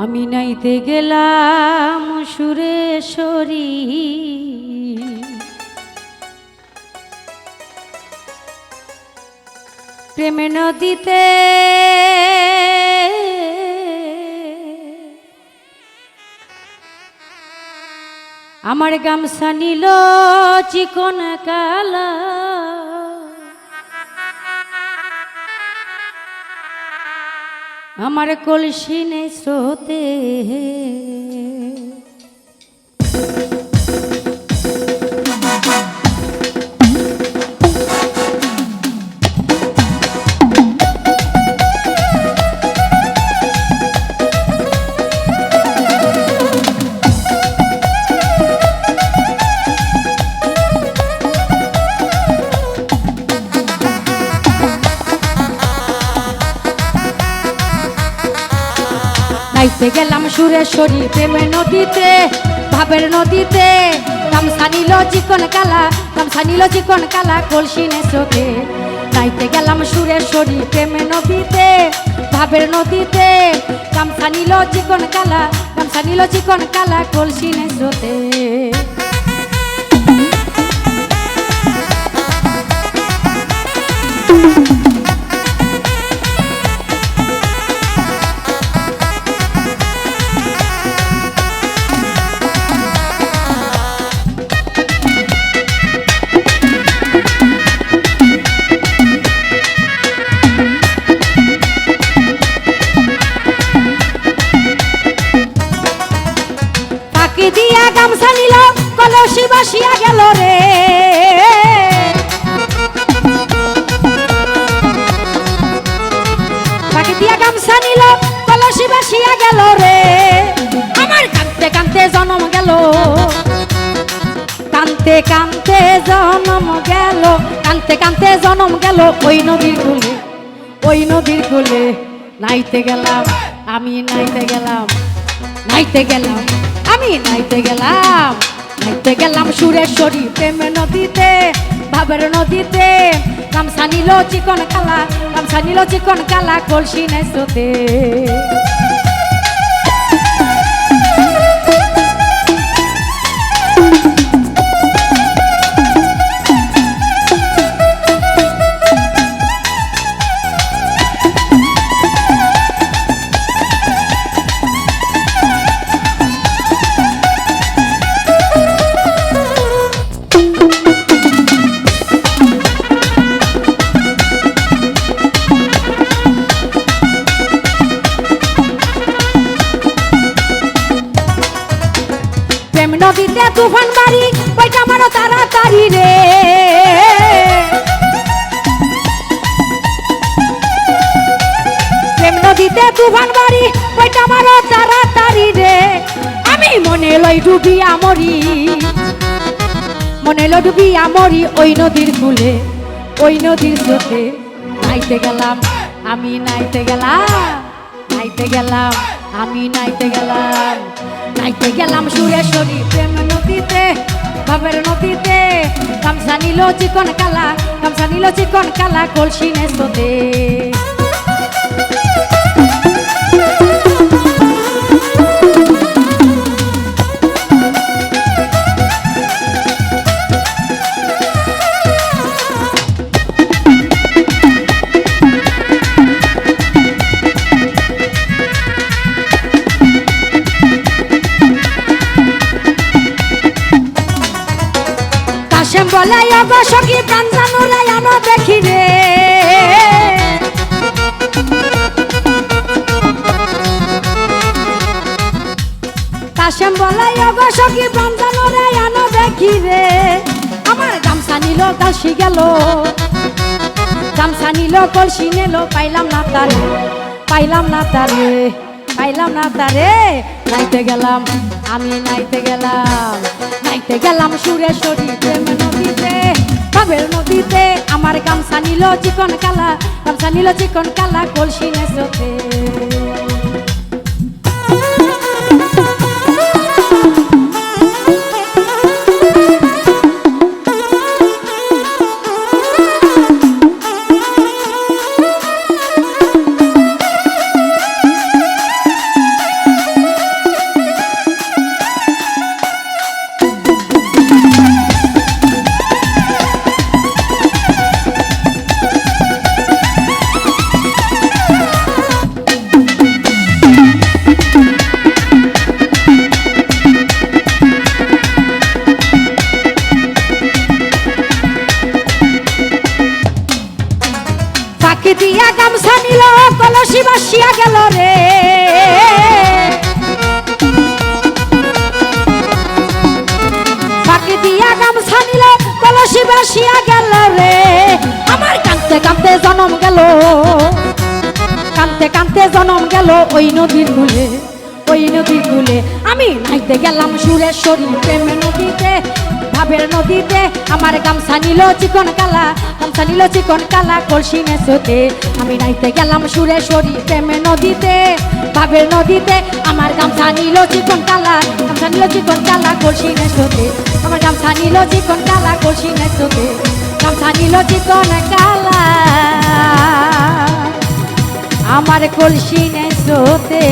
আমি নাইতে গেলাম সুরেশ্বরী, প্রেমে নদীতে আমার গামছা নিল চিকন কালা, আমার কলসি নেই স্রোতে। নাইতে গেলাম সুরেশ্বরী প্রেমের নদীতে, ভাবের নদীতে, গামছা নিল চিকন কালা, গামছা নিল চিকন কালা, কলসি নে স্রোতে। নাইতে গেলাম সুরেশ্বরী প্রেমের নদীতে, ভাবের নদীতে, গামছা নিল চিকন কালা, গামছা নিল চিকন কালা, কলসি নে স্রোতে। দিয়া গামছা নিল কলসি বাসিয়া গেল রে, তাকে দিয়া গামছা নিল কলসি বাসিয়া গেল রে। আমার কাঁদতে কাঁদতে জন্ম গেল, কাঁদতে কাঁদতে জন্ম গেল, কাঁদতে কাঁদতে জন্ম গেল ওই নদীর কূলে, ওই নদীর কূলে। নাইতে গেলাম আমি, নাইতে গেলাম, নাইতে গেলাম আমি, নাইতে গেলাম, নাইতে গেলাম সুরেশ্বরী প্রেমের নদীতে, ভাবের নদীতে, গামছা নিল চিকন কালা, গামছা নিল চিকন কালা, কলসি নে স্রোতে। নদীতে তুফান বাড়ি বইটা মারো তাড়াতাড়ি রে, প্রেম নদীতে তুফান বাড়ি বইটা মারো তাড়াতাড়ি রে। আমি মনে লই ডুবিয়া মরি, মনে লই ডুবিয়া মরি ওই নদীর কূলে, ওই নদীর স্রোতে। নাইতে গেলাম আমি, নাইতে গেলাম, নাইতে গেলাম আমি, নাইতে গেলাম, নাইতে গেলাম সুরেশ্বরী প্রেম নদীতে, ভাবের নদীতে, গামছা নিল চিকন কালা, গামছা নিল চিকন কালা, কলসি নে স্রোতে। কাশেম বলে ওগো সখী প্রাণ জানুরাই আনো দেখি রে, কাশেম বলে ওগো সখী প্রাণ জানুরাই আনো দেখি রে। আমার গামছা নিল কলসি গেল, গামছা নিল কলসি নিল, পাইলাম না তারে, পাইলাম না তারে, পাইলাম না তারে। নাইতে গেলাম আমি, নাইতে গেলাম, নাইতে গেলাম সুরেশ্বরী প্রেমের নদীতে, ভাবের নদীতে, আমার গামছা নিল চিকন কালা, গামছা নিল চিকন কালা, কলসি নে স্রোতে। ফাঁকি দিয়া গামছা নিল কলসি বাসিয়া গেল রে, ফাঁকি দিয়া গামছা নিল কলসি বাসিয়া গেল রে। আমার কাঁদতে কাঁদতে জনম গেল, কাঁদতে কাঁদতে জনম গেল ওই নদীর কূলে, ওই নদীর কূলে। আমি নাইতে গেলাম সুরেশ্বরী প্রেমের নদীতে, ভাবের নদীতে। আমার গামছা নিল চিকন কালা, গামছা নিল চিকন কালা কলসি মেসোতে। আমি নাইতে গেলাম সুরেশ্বরী প্রেমের নদীতে, ভাবের নদীতে। আমার গামছা নিল চিকন কালা, গামছা নিল চিকন কালা কলসি মেসোতে। আমার গামছা নিল চিকন কালা কলসি মেসোতে, গামছা নিল চিকন কালা আমার কলসি নেসোতে।